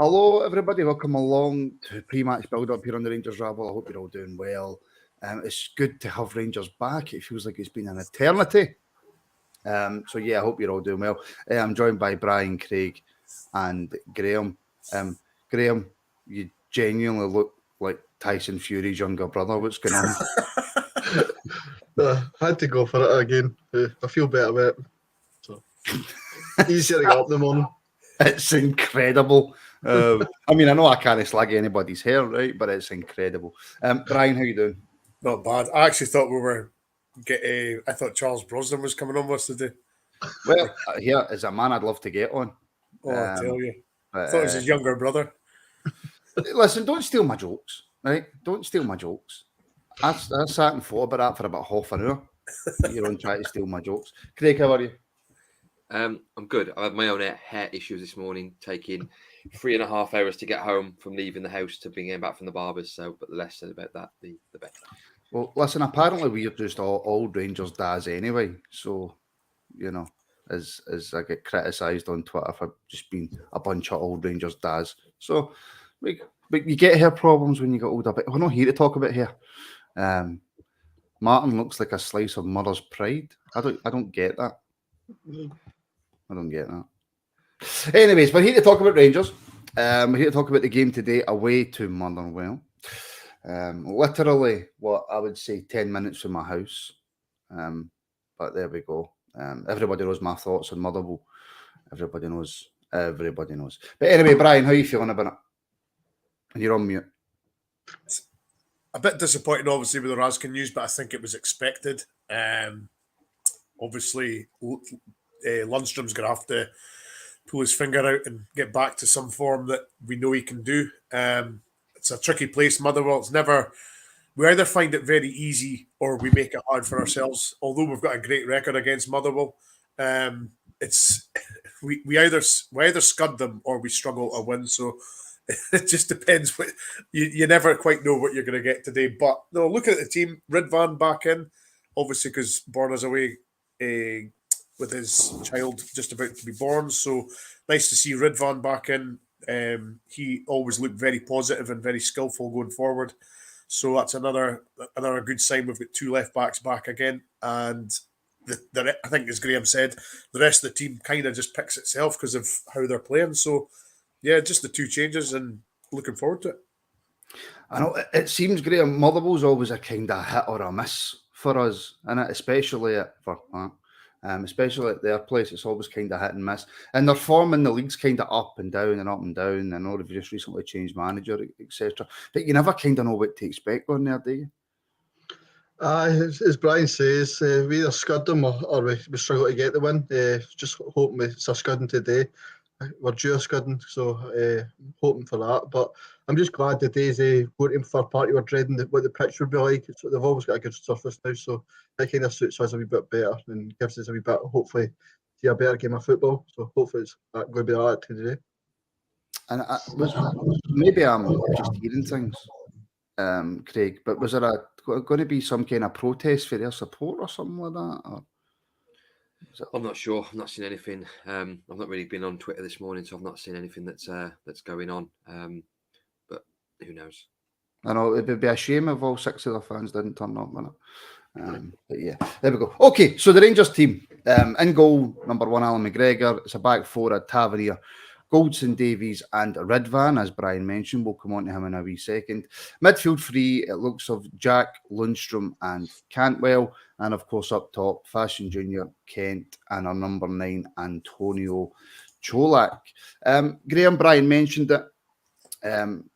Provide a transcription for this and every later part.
Hello, everybody. Welcome along to pre-match build-up here on the Rangers Rabble. I hope you're all doing well. It's good to have Rangers back. It feels like it's been an eternity. I hope you're all doing well. I'm joined by Brian, Craig, and Graham. Graham, you genuinely look like Tyson Fury's younger brother. What's going on? I had to go for it again. I feel better about it. So easier to get up in the morning. It's incredible. I know I can't slag anybody's hair, right? But it's incredible. Brian, how you doing? Not bad. I actually thought we were I thought Charles Brosnan was coming on with us today. Well, here is a man I'd love to get on. I tell you. I thought it was his younger brother. Listen, don't steal my jokes, right? Don't steal my jokes. I sat and thought about that for about half an hour. You're on trying to steal my jokes. Craig, how are you? I'm good. I had my own hair issues this morning, taking 3.5 hours to get home from leaving the house to being back from the barbers. So, but the less said about that, the better. Well, listen, apparently we're just all Rangers dads anyway. So, as I get criticised on Twitter for just being a bunch of old Rangers dads. So, you get hair problems when you get older. But we're not here to talk about hair. Martin looks like a slice of mother's pride. I don't get that. I don't get that. Anyways, we're here to talk about Rangers. We're here to talk about the game today away to Motherwell. Literally, what I would say 10 minutes from my house. But there we go. Everybody knows my thoughts on Motherwell. Everybody knows. But anyway, Brian, how are you feeling about it? And you're on mute. It's a bit disappointing, obviously, with the Raskin news, but I think it was expected. Obviously, Lundstram's going to have to pull his finger out and get back to some form that we know he can do. It's a tricky place, Motherwell. We either find it very easy or we make it hard for ourselves. Although we've got a great record against Motherwell, we either scud them or we struggle to win. So it just depends. You never quite know what you're going to get today. But no, looking at the team, Ridvan back in, obviously because Borna's away with his child just about to be born. So nice to see Ridvan back in. He always looked very positive and very skillful going forward. So that's another good sign. We've got two left backs back again. And I think, as Graham said, the rest of the team kind of just picks itself because of how they're playing. So, yeah, just the two changes and looking forward to it. I know it seems, Graham, Motherwell's always a kind of hit or a miss for us, and especially at their place, it's always kind of hit and miss. And their form in the league's kind of up and down and up and down. I know they've just recently changed manager, etc. But you never kind of know what to expect on there, do you? As Brian says, we either scud them or we struggle to get the win. Just hoping it's a scudding today. We're due a scudding, so hoping for that. But I'm just glad the days going for a party we're dreading what the pitch would be like. They've always got a good surface now, so that kind of suits us a wee bit better and gives us a wee bit, hopefully, see a better game of football. So hopefully it's going to be that today. And maybe I'm just hearing things, Craig, but was there going to be some kind of protest for their support or something like that? Or? I'm not sure. I've not seen anything. I've not really been on Twitter this morning, so I've not seen anything that's going on. But who knows? I know it would be a shame if all 6 of the fans didn't turn up, wouldn't it? But yeah, there we go. Okay, so the Rangers team in goal, number 1, Alan McGregor. It's a back 4 at Tavernier, Goldson, Davies, and Ridvan, as Brian mentioned. We'll come on to him in a wee second. Midfield 3, it looks of Jack, Lundstram, and Cantwell. And of course, up top, Fashion Jr., Kent, and our number 9, Antonio Cholak. Graham, Brian mentioned it.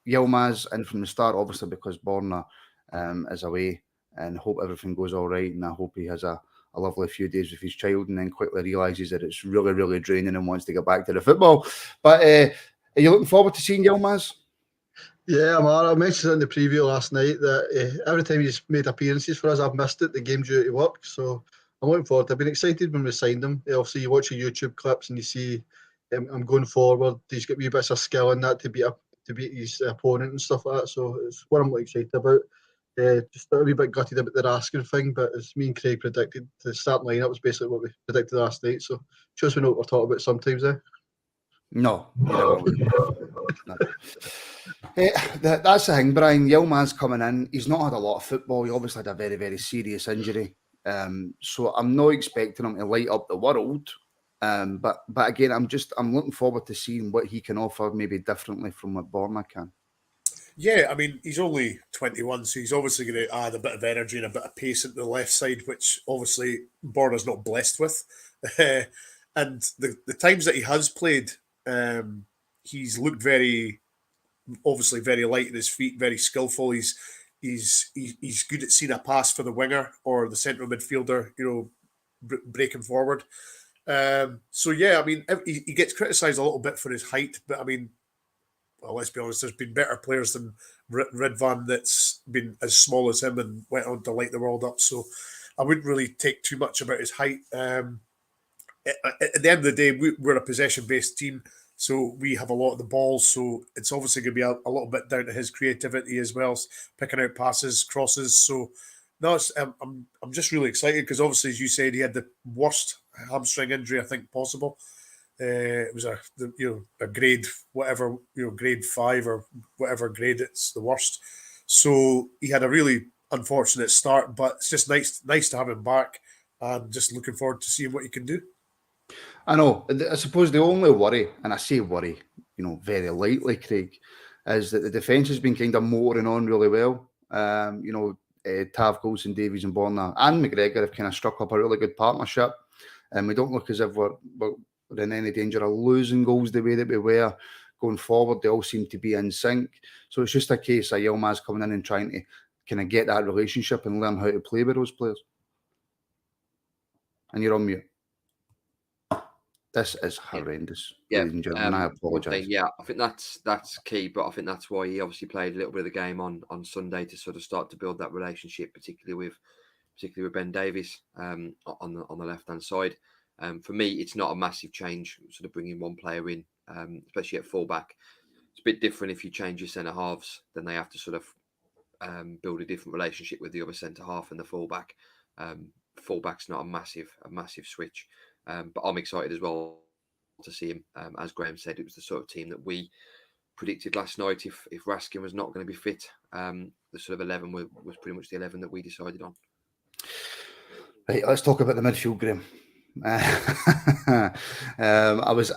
Yilmaz in from the start, obviously, because Borna is away, and hope everything goes all right. And I hope he has a lovely few days with his child and then quickly realises that it's really, really draining and wants to get back to the football. But are you looking forward to seeing Yilmaz? Yeah, I mentioned it in the preview last night that every time he's made appearances for us, I've missed it, the game due to work. So I'm looking forward. I've been excited when we signed him. Obviously, you watch your YouTube clips and you see him going forward. He's got wee bits of skill in that to beat his opponent and stuff like that. So it's what I'm really excited about. Just a wee bit gutted about the Raskin thing, but as me and Craig predicted, the starting lineup was basically what we predicted last night. So just we know what we're talking about sometimes. No, you never would. No. That's the thing, Brian. Yilmaz's coming in. He's not had a lot of football. He obviously had a very, very serious injury. So I'm not expecting him to light up the world. But again, I'm looking forward to seeing what he can offer, maybe differently from what Borna can. Yeah, I mean, he's only 21, so he's obviously going to add a bit of energy and a bit of pace into the left side, which obviously Borna's not blessed with. And the times that he has played, he's looked obviously very light in his feet, very skillful. He's good at seeing a pass for the winger or the central midfielder, breaking forward. So yeah, I mean, he gets criticised a little bit for his height, but I mean, well, let's be honest, there's been better players than Ridvan that's been as small as him and went on to light the world up. So I wouldn't really take too much about his height. At the end of the day, we're a possession-based team, so we have a lot of the balls. So it's obviously going to be a little bit down to his creativity as well, picking out passes, crosses. So no, I'm just really excited because obviously, as you said, he had the worst hamstring injury I think possible. It was a grade whatever, grade 5 or whatever grade, it's the worst. So he had a really unfortunate start, but it's just nice to have him back. And just looking forward to seeing what he can do. I know. I suppose the only worry, and I say worry, very lightly, Craig, is that the defence has been kind of motoring on really well. Tav, Coulson, Davies and Borna and McGregor have kind of struck up a really good partnership. And we don't look as if we're in any danger of losing goals the way that we were going forward. They all seem to be in sync. So it's just a case of Yilmaz coming in and trying to kind of get that relationship and learn how to play with those players. And you're on mute. This is horrendous. Ladies and gentlemen, I apologise. Yeah, I think that's key, but I think that's why he obviously played a little bit of the game on Sunday to sort of start to build that relationship, particularly with Ben Davies on the left hand side. For me, it's not a massive change, sort of bringing one player in, especially at fullback. It's a bit different if you change your centre halves, then they have to sort of build a different relationship with the other centre half and the fullback. Fullback's not a massive switch, but I'm excited as well to see him. As Graham said, it was the sort of team that we predicted last night. If Raskin was not going to be fit, the sort of 11 was pretty much the 11 that we decided on. Right, let's talk about the midfield, Graham. I was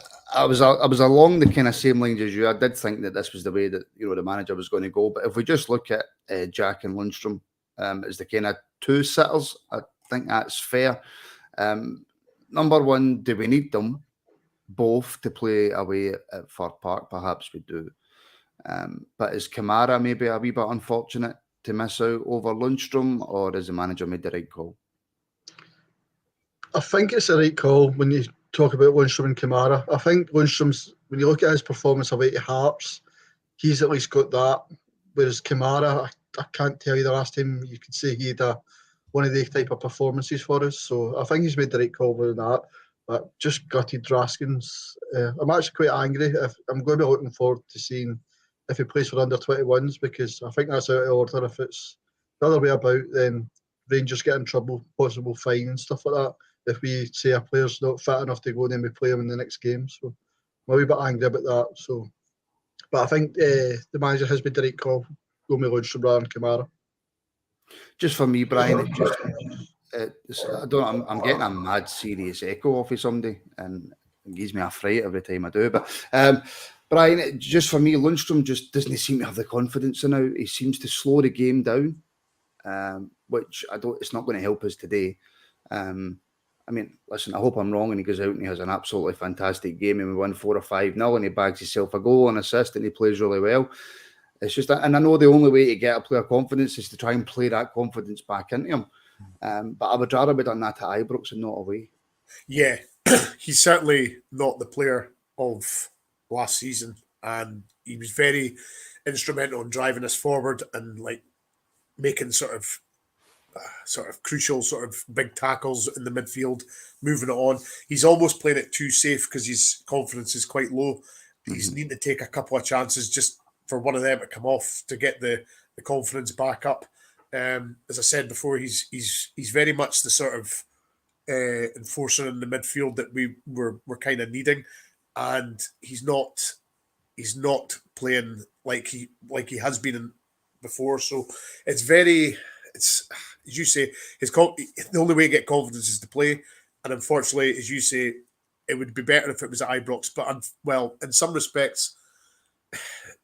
along the kind of same lines as you. I did think that this was the way that the manager was going to go. But if we just look at Jack and Lundstram as the kind of two sitters, I think that's fair. Number one, do we need them both to play away at Fir Park? Perhaps we do. But is Kamara maybe a wee bit unfortunate to miss out over Lundstram, or has the manager made the right call? I think it's the right call when you talk about Lundstram and Kamara. I think Lundstram's, when you look at his performance away to Hearts, he's at least got that. Whereas Kamara, I can't tell you the last time you could say he had one of the type of performances for us. So I think he's made the right call with that. But just gutted Raskins. I'm actually quite angry. I'm going to be looking forward to seeing if he plays for under 21s, because I think that's out of order. If it's the other way about, then Rangers get in trouble, possible fine and stuff like that. If we say a player's not fit enough to go, then we play him in the next game. So I'm a wee bit angry about that. So, but I think the manager has made the right call, going with Lundstram rather than Kamara. Just for me, Brian, I'm getting a mad serious echo off of somebody, and it gives me a fright every time I do. But Brian, just for me, Lundstram just doesn't seem to have the confidence now. He seems to slow the game down, which it's not going to help us today. I mean, listen, I hope I'm wrong and he goes out and he has an absolutely fantastic game and we win 4 or 5-0 and he bags himself a goal and assist and he plays really well. It's just, and I know the only way to get a player confidence is to try and play that confidence back into him. But I would rather be done that at Ibrox and not away. Yeah, he's certainly not the player of last season, and he was very instrumental in driving us forward and like making sort of crucial big tackles in the midfield, moving it on. He's almost playing it too safe because his confidence is quite low. He's needing to take a couple of chances just for one of them to come off to get the confidence back up. As I said before, he's very much the sort of enforcer in the midfield that we're kind of needing. and he's not playing like he has been before. So it's as you say, the only way to get confidence is to play, and unfortunately, as you say, it would be better if it was at Ibrox. But well, in some respects,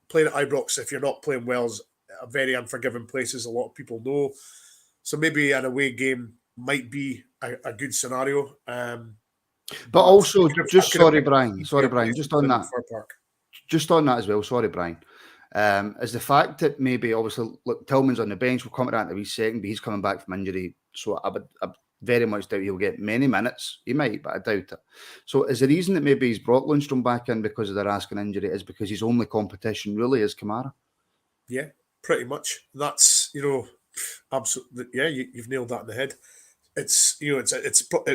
playing at Ibrox, if you're not playing well, is a very unforgiving place, as a lot of people know. So maybe an away game might be a good scenario. But also, I just could have sorry, picked Brian. Sorry, easier Brian. places Just on than that. Fir Park. Just on that as well. Sorry, Brian. Is the fact that maybe obviously look, Tillman's on the bench. We'll come to that in a wee second, but he's coming back from injury, so I very much doubt he'll get many minutes. He might, but I doubt it. So is the reason that maybe he's brought Lundstram back in because of the Raskin injury is because his only competition really is Kamara? Yeah, pretty much. That's absolutely. Yeah, you've nailed that in the head. It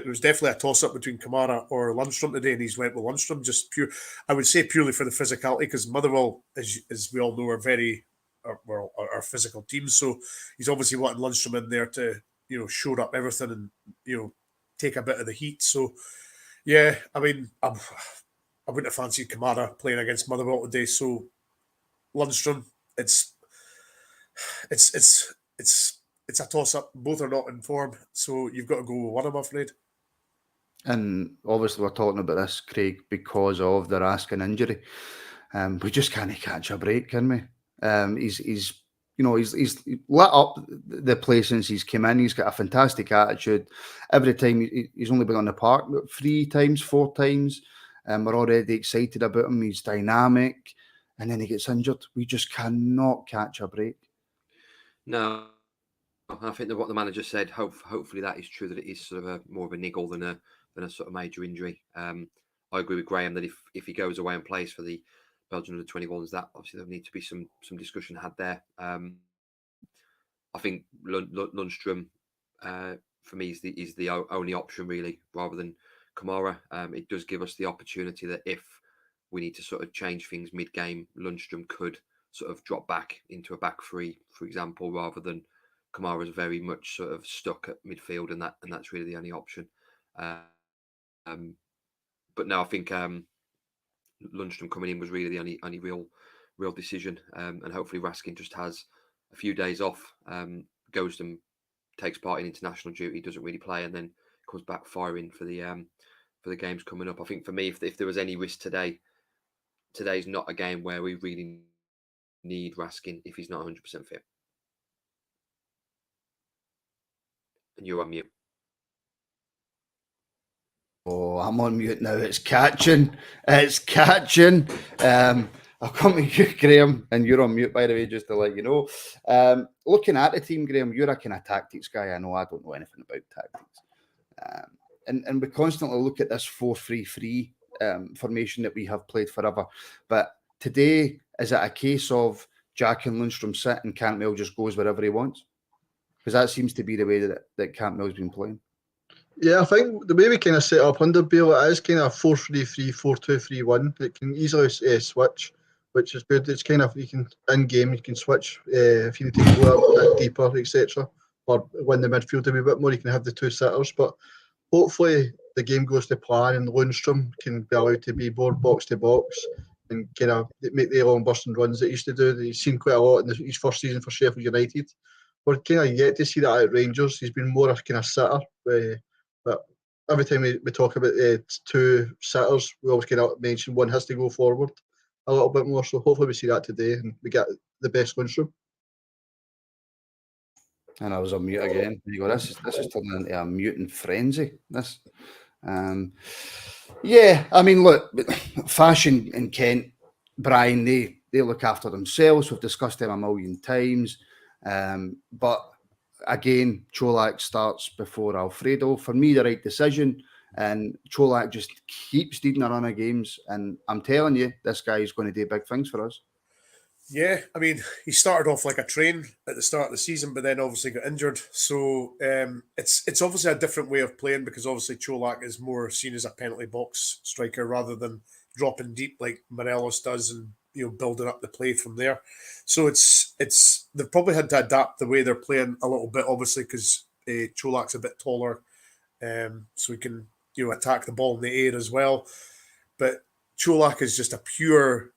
was definitely a toss up between Kamara or Lundstram today, and he's went with Lundstram. Just pure, I would say purely for the physicality, because Motherwell, as we all know, are physical teams. So he's obviously wanting Lundstram in there to shore up everything and take a bit of the heat. So yeah, I mean, I wouldn't have fancied Kamara playing against Motherwell today. So Lundstram, it's a toss up. Both are not in form, so you've got to go with one, I'm afraid. And obviously, we're talking about this, Craig, because of the Raskin injury. We just can't catch a break, can we? He's lit up the place since he's come in. He's got a fantastic attitude. Every time he's only been on the park 3 times, 4 times. We're already excited about him. He's dynamic, and then he gets injured. We just cannot catch a break. No, I think that what the manager said, hopefully that is true, that it is sort of more of a niggle than a sort of major injury. I agree with Graham that if he goes away and plays for the Belgian under-21s, that obviously there'll need to be some discussion had there. I think Lundstram for me is the only option really, rather than Kamara. It does give us the opportunity that if we need to sort of change things mid-game, Lundstram could sort of drop back into a back three, for example, rather than Kamara's very much sort of stuck at midfield, and that's really the only option. But no, I think Lundstram coming in was really the only real decision, and hopefully Raskin just has a few days off, goes and takes part in international duty, doesn't really play, and then comes back firing for the games coming up. I think for me, if there was any risk today's not a game where we really need Raskin if he's not 100% fit. And you're on mute. Oh, I'm on mute now. It's catching. It's catching. I'll come to you, Graham, and you're on mute, by the way, just to let you know. Looking at the team, Graham, you're a kind of tactics guy. I know I don't know anything about tactics. And we constantly look at this 4-3-3 formation that we have played forever. But today, is it a case of Jack and Lundstram sit and Cantwell just goes wherever he wants? Because that seems to be the way that Cantwell's been playing. Yeah, I think the way we kind of set up under Bale, it is kind of 4-3-3, 4-2-3-1. It can easily switch, which is good. It's kind of, you can, in game, you can switch if you need to go a bit deeper, etc. Or when the midfield a wee bit more, you can have the 2 sitters. But hopefully the game goes to plan and Lundstram can be allowed to be more box to box and kind of make the long bursting runs that he used to do. He's seen quite a lot in his first season for Sheffield United. We're kind of yet to see that at Rangers. He's been more a kind of sitter. But every time we talk about 2 sitters, we always kind of mention one has to go forward a little bit more. So hopefully we see that today and we get the best Lundstram. And I was on mute again. You go, this is turning into a mutant frenzy. This, yeah. I mean, look, Fashion and Kent, Brian, they look after themselves. We've discussed them a million times, but again, Čolak starts before Alfredo. For me, the right decision. And Čolak just keeps leading a run of games. And I'm telling you, this guy is going to do big things for us. Yeah, I mean, he started off like a train at the start of the season, but then obviously got injured. So it's obviously a different way of playing, because obviously Čolak is more seen as a penalty box striker rather than dropping deep like Morelos does and building up the play from there. So it's they've probably had to adapt the way they're playing a little bit, obviously, because Čolak's a bit taller, so he can attack the ball in the air as well. But Cholak is just a pure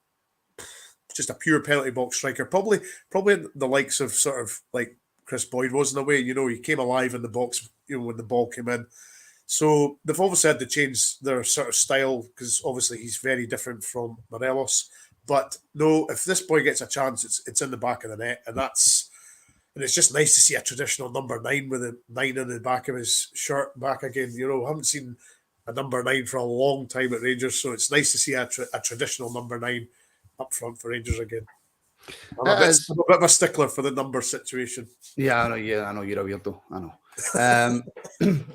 penalty box striker. Probably the likes of sort of like Chris Boyd was in a way. He came alive in the box, when the ball came in. So they've obviously had to change their sort of style because obviously he's very different from Morelos. But no, if this boy gets a chance, it's in the back of the net, and it's just nice to see a traditional number 9 with a 9 in the back of his shirt back again. I haven't seen a number 9 for a long time at Rangers, so it's nice to see a traditional number 9 up front for Rangers again. I'm a bit of a stickler for the number situation. Yeah, I know you're a weirdo. I know.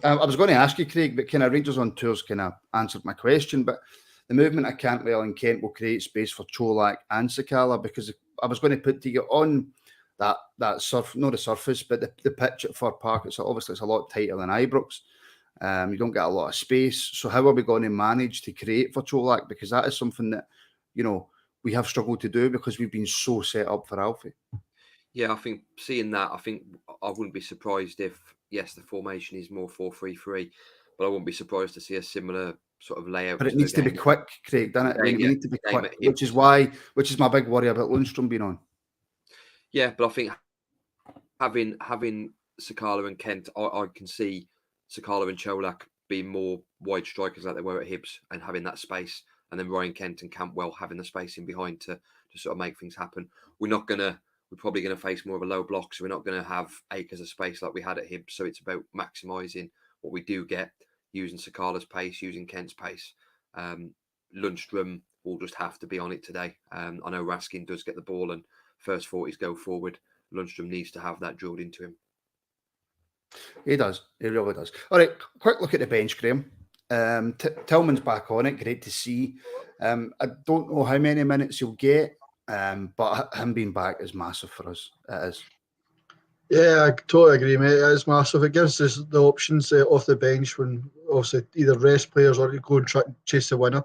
I was going to ask you, Craig, but kind of Rangers on Tours kind of answered my question. But the movement of Cantwell and Kent will create space for Cholak and Sakala, because I was going to put to you on that not the surface, but the pitch at Fir Park. It's a lot tighter than Ibrox. You don't get a lot of space. So how are we going to manage to create for Cholak? Because that is something that we have struggled to do because we've been so set up for Alfie. Yeah, I think seeing that, I wouldn't be surprised if, yes, the formation is more 4-3-3, but I wouldn't be surprised to see a similar sort of layout. But it needs to be quick, Craig, doesn't it? We need to be quick, which is my big worry about Lundstram being on. Yeah, but I think having Sakala and Kent, I can see Sakala and Cholak being more wide strikers like they were at Hibs and having that space, and then Ryan Kent and Cantwell having the space in behind to sort of make things happen. We're probably going to face more of a low block, so we're not going to have acres of space like we had at Hibs. So it's about maximising what we do get, using Sakala's pace, using Kent's pace. Lundstram will just have to be on it today. I know Raskin does get the ball and first 40s go forward. Lundstram needs to have that drilled into him. He does. He really does. All right, quick look at the bench, Graham. Tillman's back on it. Great to see. I don't know how many minutes he'll get, but him being back is massive for us. It is. Yeah, I totally agree, mate. It is massive. It gives us the options off the bench when obviously either rest players or to go and try and chase the winner,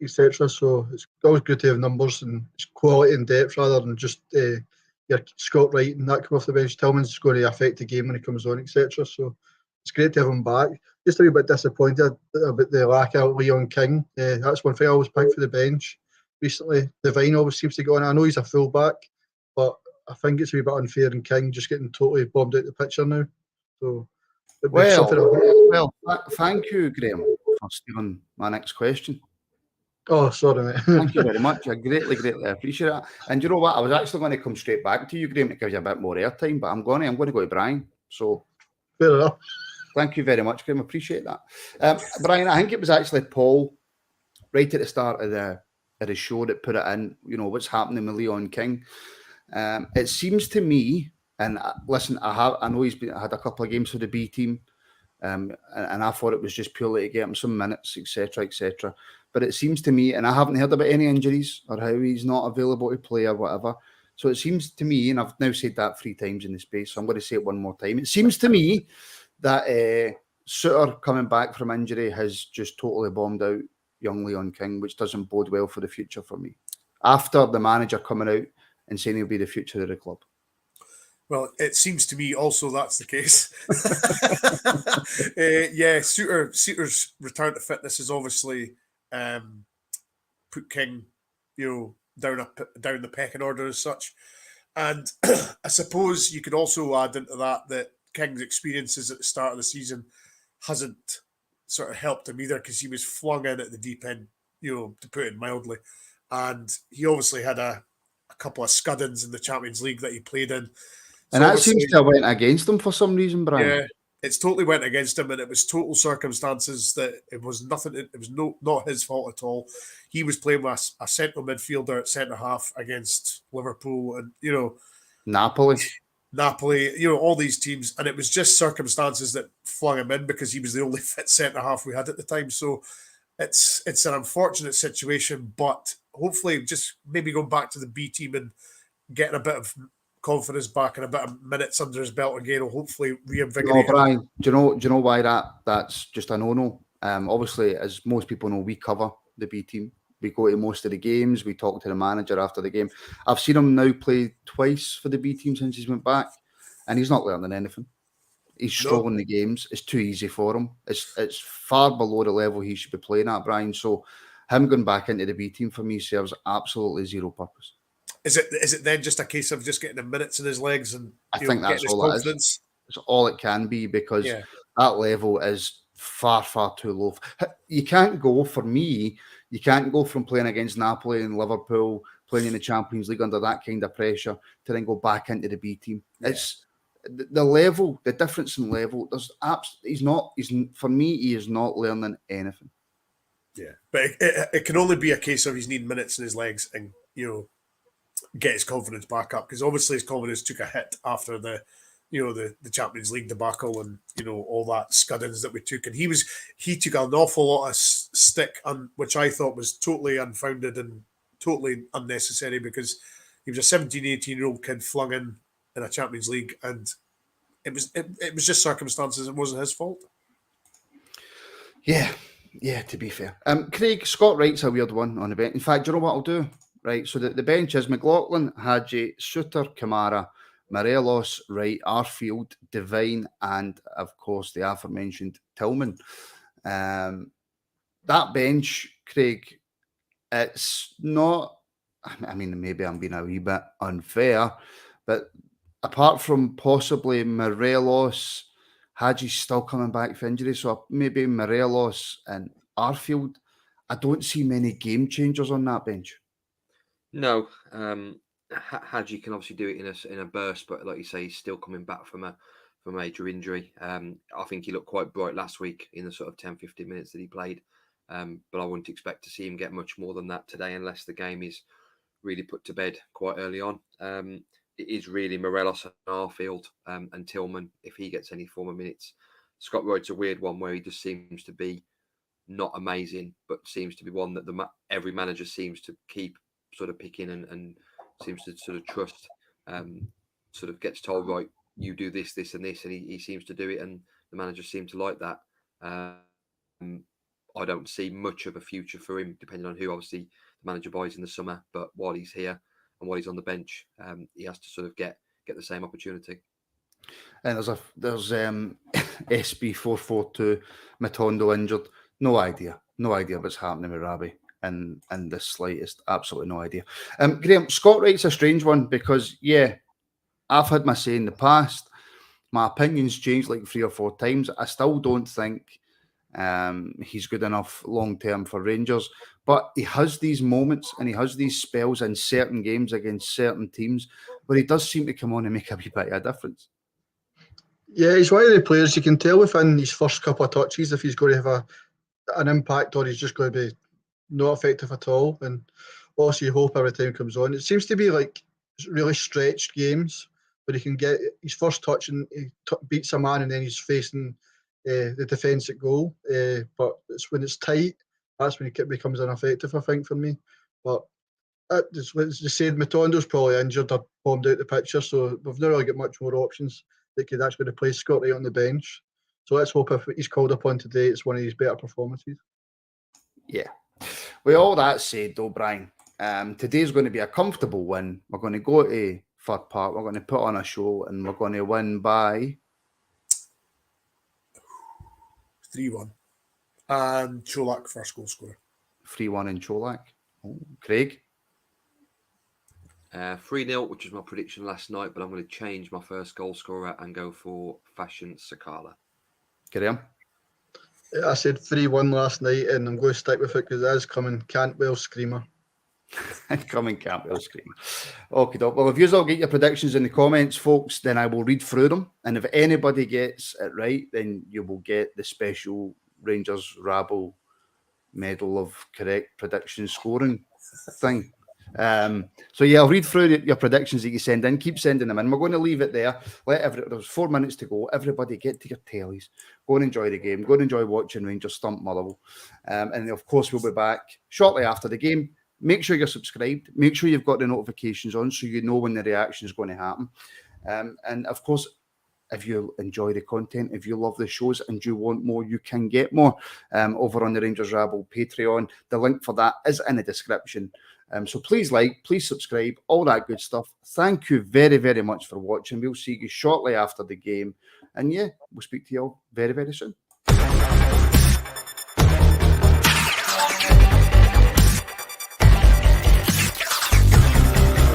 etc. So it's always good to have numbers and quality and depth rather than just your Scott Wright and that come off the bench. Tillman's going to affect the game when he comes on, etc. So it's great to have him back. Just a wee bit disappointed about the lack of Leon King. That's one thing I always pick for the bench recently. Devine always seems to go on. I know he's a full back, but I think it's a wee bit unfair in King just getting totally bombed out the picture now. So, thank you, Graham, for stealing my next question. Oh, sorry, mate. Thank you very much. I greatly appreciate that. And you know what? I was actually going to come straight back to you, Graham, to give you a bit more airtime, but I'm going to go to Brian. So, fair enough. Thank you very much, Graham. Appreciate that. Brian, I think it was actually Paul right at the start of the show that put it in. What's happening with Leon King. It seems to me, and listen, I know he's had a couple of games for the B team, and I thought it was just purely to get him some minutes, etc., etc. But it seems to me, and I haven't heard about any injuries or how he's not available to play or whatever. So it seems to me, and I've now said that 3 times in the space, so I'm going to say it one more time. It seems to me that Suter coming back from injury has just totally bombed out young Leon King, which doesn't bode well for the future for me. After the manager coming out and saying he'll be the future of the club. Well, it seems to me also that's the case. Suter's return to fitness has obviously put King, down the pecking order as such. And I suppose you could also add into that King's experiences at the start of the season hasn't sort of helped him either, because he was flung in at the deep end, to put it mildly. And he obviously had a couple of scuddings in the Champions League that he played in. And that seems to have went against him for some reason, Brian. Yeah, it's totally went against him, and it was total circumstances that it was nothing. It was not his fault at all. He was playing with a central midfielder at centre half against Liverpool and Napoli, all these teams, and it was just circumstances that flung him in because he was the only fit centre half we had at the time. So it's an unfortunate situation, but hopefully just maybe going back to the B team and getting a bit of confidence back and a bit of minutes under his belt again will hopefully reinvigorate him. Brian, do you know why that's just a no-no? Obviously, as most people know, we cover the B team. We go to most of the games. We talk to the manager after the game. I've seen him now play twice for the B team since he's went back, and he's not learning anything. He's struggling the games. It's too easy for him. It's far below the level he should be playing at, Brian. So him going back into the B team for me serves absolutely zero purpose. Is it then just a case of just getting the minutes in his legs and I think that's getting his all it is. confidence? It's all it can be, because that level is far, far too low. You can't go from playing against Napoli and Liverpool, playing in the Champions League under that kind of pressure, to then go back into the B team. It's the level, the difference in level. For me, he is not learning anything. Yeah, but it can only be a case of he's needing minutes in his legs and get his confidence back up, because obviously his confidence took a hit after the Champions League debacle and all that scuddings that we took, and he took an awful lot of stick, which I thought was totally unfounded and totally unnecessary, because he was a 17, 18-year-old kid flung in a Champions League, and it was just circumstances. It wasn't his fault. Yeah, to be fair. Craig, Scott Wright's a weird one on the bench. In fact, do you know what I'll do? Right, so the bench is McLaughlin, Hadji, Suter, Kamara, Morelos, Wright, Arfield, Devine, and of course the aforementioned Tillman. That bench, Craig, it's not, I mean, maybe I'm being a wee bit unfair, but apart from possibly Morelos, Hadji's still coming back for injury, so maybe Morelos and Arfield, I don't see many game changers on that bench. No, Hadji can obviously do it in a burst, but like you say, he's still coming back from a major injury. I think he looked quite bright last week in the sort of 10-15 minutes that he played, but I wouldn't expect to see him get much more than that today unless the game is really put to bed quite early on. It is really Morelos and Arfield and Tillman if he gets any form of minutes. Scott Wright's a weird one where he just seems to be not amazing, but seems to be one that every manager seems to keep sort of picking and seems to sort of trust, sort of gets told, right, you do this, this and this, and he seems to do it, and the managers seem to like that. I don't see much of a future for him, depending on who obviously the manager buys in the summer, but while he's here and while he's on the bench, he has to sort of get the same opportunity. And there's SB442, Matondo injured. No idea what's happening with Rabi. And the slightest, absolutely no idea. Graham, Scott Wright's a strange one because, I've had my say in the past. My opinion's changed like 3 or 4 times. I still don't think he's good enough long-term for Rangers. But he has these moments and he has these spells in certain games against certain teams where he does seem to come on and make a wee bit of a difference. Yeah, he's one of the players you can tell within his first couple of touches if he's going to have an impact or he's just going to be not effective at all, and obviously you hope every time he comes on. It seems to be like really stretched games where he can get his first touch and he beats a man and then he's facing the defence at goal. But it's when it's tight, that's when he becomes ineffective, I think, for me. But as you said, Matondo's probably injured or bombed out the picture, so we've not really got much more options that could actually replace Scott Wright on the bench. So let's hope if he's called upon today, it's one of his better performances. Yeah. With all that said, though, Brian, today's going to be a comfortable win. We're going to go to Fir Park, we're going to put on a show, and we're going to win by 3-1. And Cholak first goal scorer. 3-1 in Cholak. Oh, Craig? 3-0, which was my prediction last night, but I'm going to change my first goal scorer and go for Fashion Sakala. Graham? I said 3-1 last night, and I'm going to stick with it because it is coming Cantwell Screamer. Coming Cantwell Screamer. Okay, well, if you all get your predictions in the comments, folks, then I will read through them. And if anybody gets it right, then you will get the special Rangers Rabble Medal of Correct Prediction Scoring thing. So I'll read through your predictions that you send in. Keep sending them in. We're going to leave it there. There's 4 minutes to go. Everybody get to your tellies. Go and enjoy the game. Go and enjoy watching Rangers stomp Motherwell. And of course, we'll be back shortly after the game. Make sure you're subscribed. Make sure you've got the notifications on so you know when the reaction is going to happen. And of course, if you enjoy the content, if you love the shows and you want more, you can get more over on the Rangers Rabble Patreon. The link for that is in the description. So please please subscribe, all that good stuff. Thank you very, very much for watching. We'll see you shortly after the game. And we'll speak to you all very, very soon.